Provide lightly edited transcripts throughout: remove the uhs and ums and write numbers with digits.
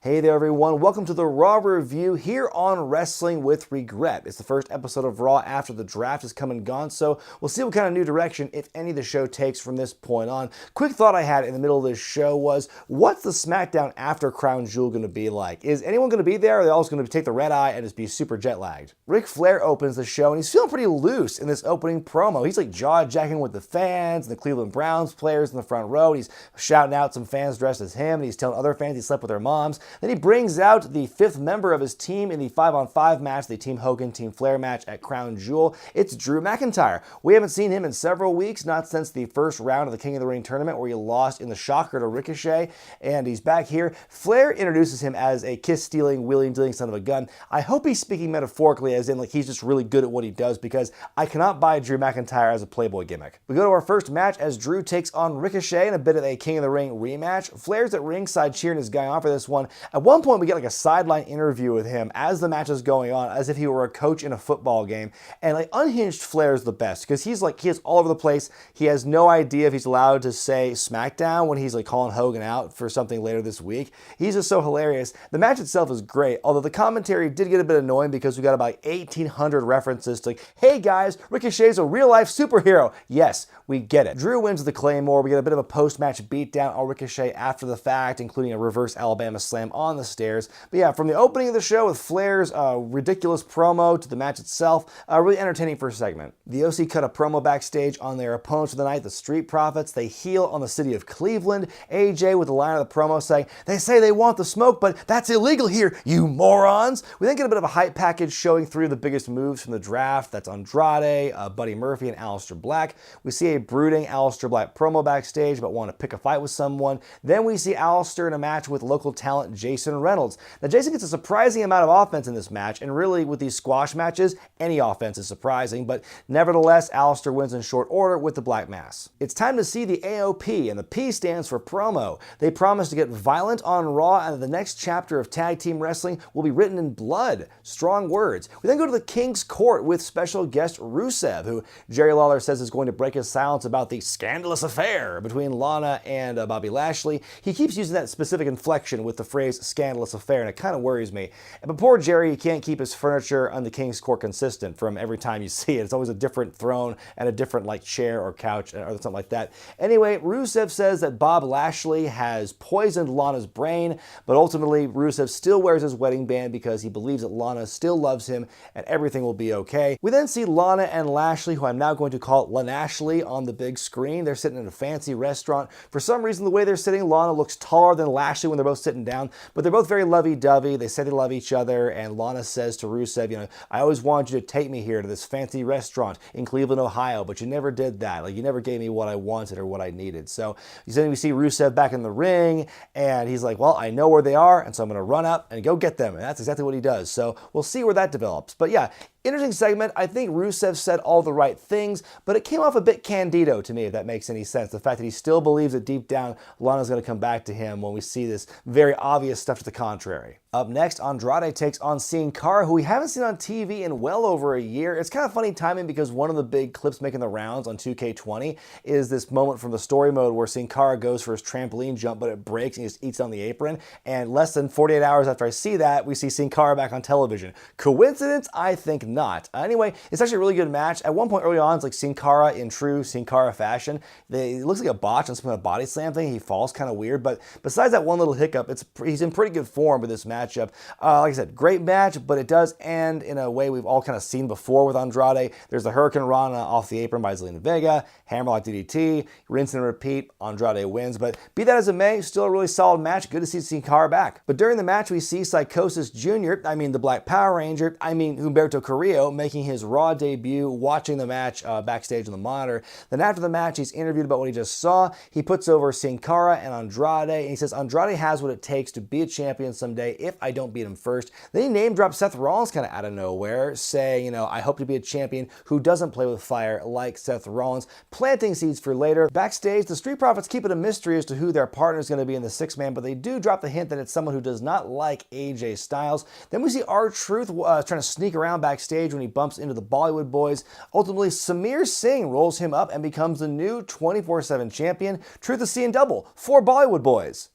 Hey there everyone, welcome to the Raw review here on Wrestling with Regret. It's the first episode of Raw after the draft has come and gone, so we'll see what kind of new direction, if any, the show takes from this point on. Quick thought I had in the middle of this show was, what's the SmackDown after Crown Jewel going to be like? Is anyone going to be there, or are they all going to take the red eye and just be super jet lagged? Ric Flair opens the show and he's feeling pretty loose in this opening promo. He's like jaw-jacking with the fans and the Cleveland Browns players in the front row. He's shouting out some fans dressed as him, and he's telling other fans he slept with their moms. Then he brings out the fifth member of his team in the 5-on-5 match, the Team Hogan, Team Flair match at Crown Jewel. It's Drew McIntyre. We haven't seen him in several weeks, not since the first round of the King of the Ring tournament where he lost in the shocker to Ricochet, and he's back here. Flair introduces him as a kiss-stealing, wheeling-dealing son of a gun. I hope he's speaking metaphorically, as in like he's just really good at what he does, because I cannot buy Drew McIntyre as a Playboy gimmick. We go to our first match as Drew takes on Ricochet in a bit of a King of the Ring rematch. Flair's at ringside cheering his guy on for this one. At one point, we get like a sideline interview with him as the match is going on, as if he were a coach in a football game. And like unhinged Flair's the best, because he is all over the place. He has no idea if he's allowed to say SmackDown when he's like calling Hogan out for something later this week. He's just so hilarious. The match itself is great, although the commentary did get a bit annoying because we got about 1,800 references to, hey guys, Ricochet's a real life superhero. Yes, we get it. Drew wins the Claymore. We get a bit of a post-match beatdown on Ricochet after the fact, including a reverse Alabama slam on the stairs. But yeah, from the opening of the show with Flair's ridiculous promo to the match itself, really entertaining first segment. The OC cut a promo backstage on their opponents for the night, the Street Profits. They heel on the city of Cleveland. AJ with the line of the promo saying, they say they want the smoke, but that's illegal here, you morons. We then get a bit of a hype package showing three of the biggest moves from the draft. That's Andrade, Buddy Murphy, and Aleister Black. We see a brooding Aleister Black promo backstage, but want to pick a fight with someone. Then we see Aleister in a match with local talent Jason Reynolds. Now, Jason gets a surprising amount of offense in this match, and really with these squash matches, any offense is surprising, but nevertheless, Aleister wins in short order with the Black Mass. It's time to see the AOP, and the P stands for promo. They promise to get violent on Raw, and the next chapter of tag team wrestling will be written in blood. Strong words. We then go to the King's Court with special guest Rusev, who Jerry Lawler says is going to break his silence about the scandalous affair between Lana and Bobby Lashley. He keeps using that specific inflection with the phrase scandalous affair, and it kind of worries me. But poor Jerry, he can't keep his furniture on the King's Court consistent from every time you see it. It's always a different throne and a different like chair or couch or something like that. Anyway, Rusev says that Bob Lashley has poisoned Lana's brain, but ultimately Rusev still wears his wedding band because he believes that Lana still loves him and everything will be okay. We then see Lana and Lashley, who I'm now going to call Lanashleypt, on the big screen. They're sitting in a fancy restaurant. For some reason, the way they're sitting, Lana looks taller than Lashley when they're both sitting down, but they're both very lovey-dovey. They say they love each other, and Lana says to Rusev, you know, I always wanted you to take me here to this fancy restaurant in Cleveland, Ohio, but you never did that. Like, you never gave me what I wanted or what I needed. So then we see Rusev back in the ring, and he's like, well, I know where they are, and so I'm going to run up and go get them. And that's exactly what he does. So we'll see where that develops. But yeah, interesting segment. I think Rusev said all the right things, but it came off a bit candido to me, if that makes any sense. The fact that he still believes that deep down, Lana's going to come back to him when we see this very obvious stuff to the contrary. Up next, Andrade takes on Cara, who we haven't seen on TV in well over a year. It's kind of funny timing because one of the big clips making the rounds on 2K20 is this moment from the story mode where Cara goes for his trampoline jump, but it breaks and he just eats on the apron. And less than 48 hours after I see that, we see Cara back on television. Coincidence? I think not. Anyway, it's actually a really good match. At one point early on, it's like Cara in true Cara fashion. It looks like a botch on some kind of body slam thing. He falls kind of weird, but besides that one little hiccup, he's in pretty good form with this matchup. Like I said, great match, but it does end in a way we've all kind of seen before with Andrade. There's the Hurricane Rana off the apron by Zelina Vega, Hammerlock DDT, rinse and repeat, Andrade wins. But be that as it may, still a really solid match. Good to see Cara back. But during the match, we see Psychosis Jr., the Black Power Ranger, Humberto Carrillo, making his Raw debut, watching the match backstage on the monitor. Then after the match, he's interviewed about what he just saw. He puts over Cara and Andrade, and he says Andrade has what it takes to be a champion someday if I don't beat him first. Then he name drops Seth Rollins kind of out of nowhere, saying, I hope to be a champion who doesn't play with fire like Seth Rollins, planting seeds for later. Backstage, the Street Profits keep it a mystery as to who their partner is going to be in the six-man, but they do drop the hint that it's someone who does not like AJ Styles. Then we see R-Truth trying to sneak around backstage when he bumps into the Bollywood Boys. Ultimately, Samir Singh rolls him up and becomes the new 24/7 champion. Truth is seeing double for Bollywood Boys.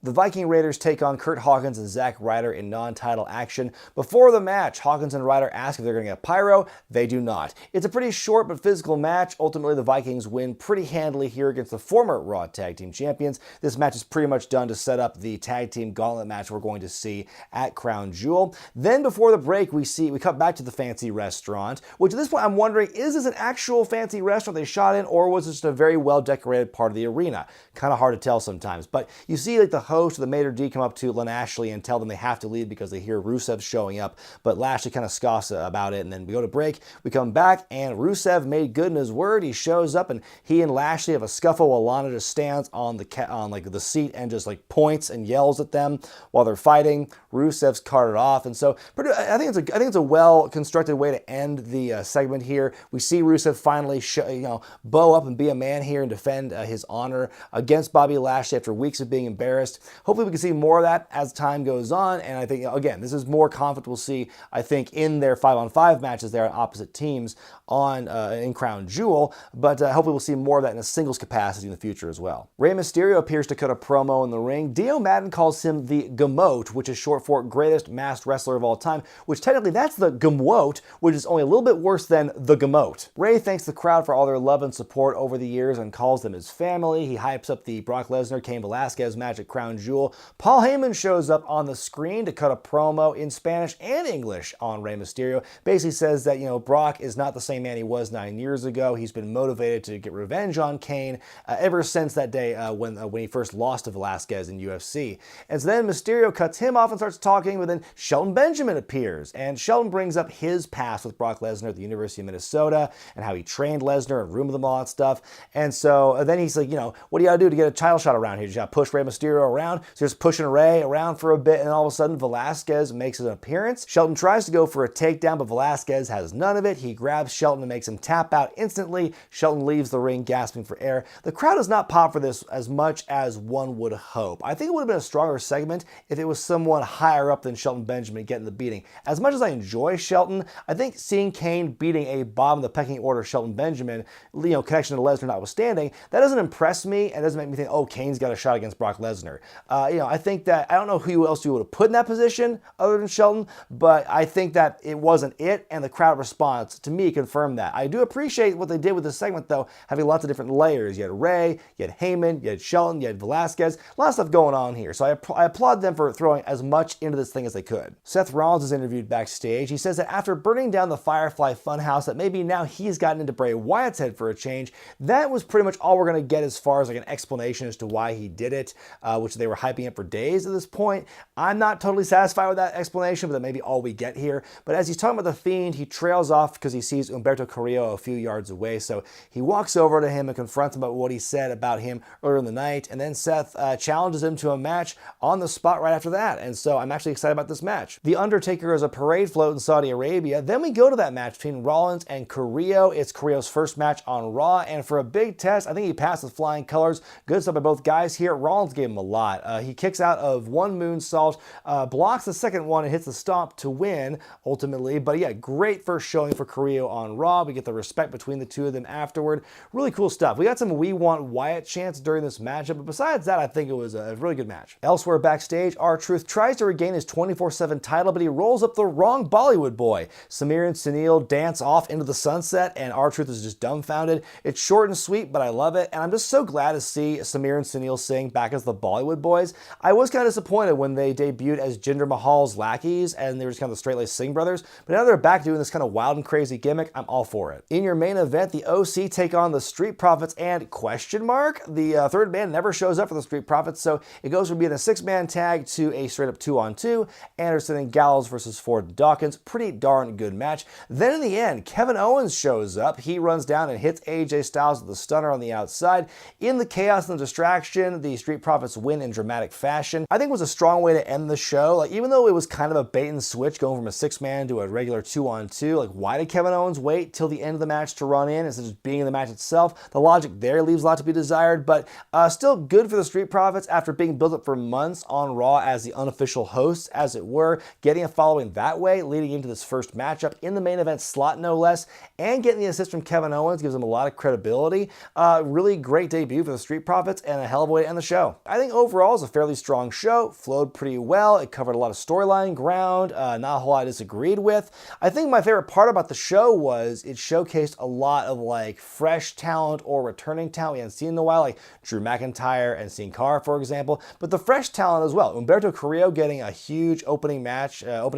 The Viking Raiders take on Curt Hawkins and Zack Ryder in non-title action. Before the match, Hawkins and Ryder ask if they're going to get pyro. They do not. It's a pretty short but physical match. Ultimately, the Vikings win pretty handily here against the former Raw Tag Team Champions. This match is pretty much done to set up the tag team gauntlet match we're going to see at Crown Jewel. Then before the break, we cut back to the fancy restaurant, which at this point I'm wondering, is this an actual fancy restaurant they shot in, or was it just a very well-decorated part of the arena? Kind of hard to tell sometimes. But you see like the host of the maitre d' come up to Lanashleypt and tell them they have to leave because they hear Rusev showing up, but Lashley kind of scoffs about it, and then we go to break. We come back, and Rusev made good in his word. He shows up, and he and Lashley have a scuffle while Lana just stands on the seat and just like points and yells at them while they're fighting. Rusev's carted off, and so I think it's a well constructed way to end the segment here. We see Rusev finally bow up and be a man here and defend his honor against Bobby Lashley after weeks of being embarrassed. Hopefully we can see more of that as time goes on, and I think, again, this is more conflict we'll see, I think, in their 5-on-5 matches there on opposite teams in Crown Jewel, but hopefully we'll see more of that in a singles capacity in the future as well. Rey Mysterio appears to cut a promo in the ring. Dio Madden calls him the GAAAAAHHHH, which is short for greatest masked wrestler of all time, which technically that's the GAAAAAAHHH, which is only a little bit worse than the GAAAAAAHHH. Rey thanks the crowd for all their love and support over the years and calls them his family. He hypes up the Brock Lesnar, Cain Velasquez match at Crown Jewel. Paul Heyman shows up on the screen to cut a promo in Spanish and English on Rey Mysterio. Basically says that, Brock is not the same man he was 9 years ago. He's been motivated to get revenge on Cain ever since that day when he first lost to Velasquez in UFC. And so then Mysterio cuts him off and starts talking, but then Shelton Benjamin appears, and Shelton brings up his past with Brock Lesnar at the University of Minnesota and how he trained Lesnar and roomed with him, all that stuff. And so then he's like, what do you got to do to get a title shot around here? You got to push Rey Mysterio around. So just pushing Rey around for a bit, and all of a sudden Velasquez makes an appearance. Shelton tries to go for a takedown, but Velasquez has none of it. He grabs Shelton and makes him tap out instantly. Shelton leaves the ring gasping for air. The crowd does not pop for this as much as one would hope. I think it would have been a stronger segment if it was someone higher up than Shelton Benjamin getting the beating. As much as I enjoy Shelton, I think seeing Cain beating a bottom of the pecking order Shelton Benjamin, connection to Lesnar notwithstanding, that doesn't impress me and doesn't make me think, oh, Cain's got a shot against Brock Lesnar. I think that, I don't know who else you would have put in that position other than Shelton, but I think that it wasn't it, and the crowd response, to me, confirmed that. I do appreciate what they did with this segment, though, having lots of different layers. You had Rey, you had Heyman, you had Shelton, you had Velasquez, a lot of stuff going on here, so I applaud them for throwing as much into this thing as they could. Seth Rollins is interviewed backstage. He says that after burning down the Firefly Funhouse, that maybe now he's gotten into Bray Wyatt's head for a change. That was pretty much all we're going to get as far as like an explanation as to why he did it, which they were hyping up for days at this point. I'm not totally satisfied with that explanation, but that may be all we get here. But as he's talking about the Fiend, he trails off because he sees Humberto Carrillo a few yards away. So he walks over to him and confronts him about what he said about him earlier in the night. And then Seth challenges him to a match on the spot right after that. And so I'm actually excited about this match. The Undertaker is a parade float in Saudi Arabia. Then we go to that match between Rollins and Carrillo. It's Carrillo's first match on Raw. And for a big test, I think he passed with flying colors. Good stuff by both guys here. Rollins gave him a lot. He kicks out of one moonsault, blocks the second one, and hits the stomp to win, ultimately. But yeah, great first showing for Carrillo on Raw. We get the respect between the two of them afterward. Really cool stuff. We got some "We Want Wyatt" chants during this matchup, but besides that, I think it was a really good match. Elsewhere backstage, R-Truth tries to regain his 24/7 title, but he rolls up the wrong Bollywood boy. Samir and Sunil dance off into the sunset, and R-Truth is just dumbfounded. It's short and sweet, but I love it, and I'm just so glad to see Samir and Sunil sing back as the Bollywood boys. I was kind of disappointed when they debuted as Jinder Mahal's lackeys, and they were just kind of the straight-laced Singh brothers, but now they're back doing this kind of wild and crazy gimmick. I'm all for it. In your main event, the OC take on the Street Profits and question mark. The third man never shows up for the Street Profits, so it goes from being a 6-man tag to a straight-up 2-on-2. Anderson and Gallows versus Ford and Dawkins. Pretty darn good match. Then in the end, Kevin Owens shows up. He runs down and hits AJ Styles with the stunner on the outside. In the chaos and the distraction, the Street Profits win in dramatic fashion. I think it was a strong way to end the show. Like, even though it was kind of a bait and switch going from a 6-man to a regular 2-on-2, like, why did Kevin Owens wait till the end of the match to run in instead of just being in the match itself? The logic there leaves a lot to be desired, but still good for the Street Profits after being built up for months on Raw as the unofficial hosts, as it were, getting a following that way, leading into this first matchup in the main event slot, no less, and getting the assist from Kevin Owens gives them a lot of credibility. Really great debut for the Street Profits and a hell of a way to end the show. I think overall, overall, it was a fairly strong show, flowed pretty well. It covered a lot of storyline ground, not a whole lot I disagreed with. I think my favorite part about the show was it showcased a lot of like fresh talent or returning talent we hadn't seen in a while, like Drew McIntyre and Sin Cara, for example, but the fresh talent as well. Humberto Carrillo getting a huge opening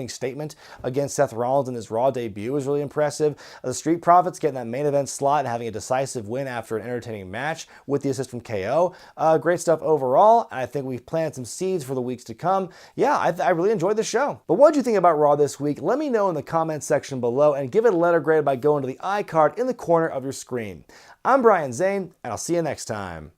statement against Seth Rollins in his Raw debut was really impressive. The Street Profits getting that main event slot and having a decisive win after an entertaining match with the assist from KO. Great stuff overall, and I think we've planted some seeds for the weeks to come. Yeah, I really enjoyed the show. But what did you think about Raw this week? Let me know in the comments section below, and give it a letter grade by going to the iCard in the corner of your screen. I'm Brian Zane, and I'll see you next time.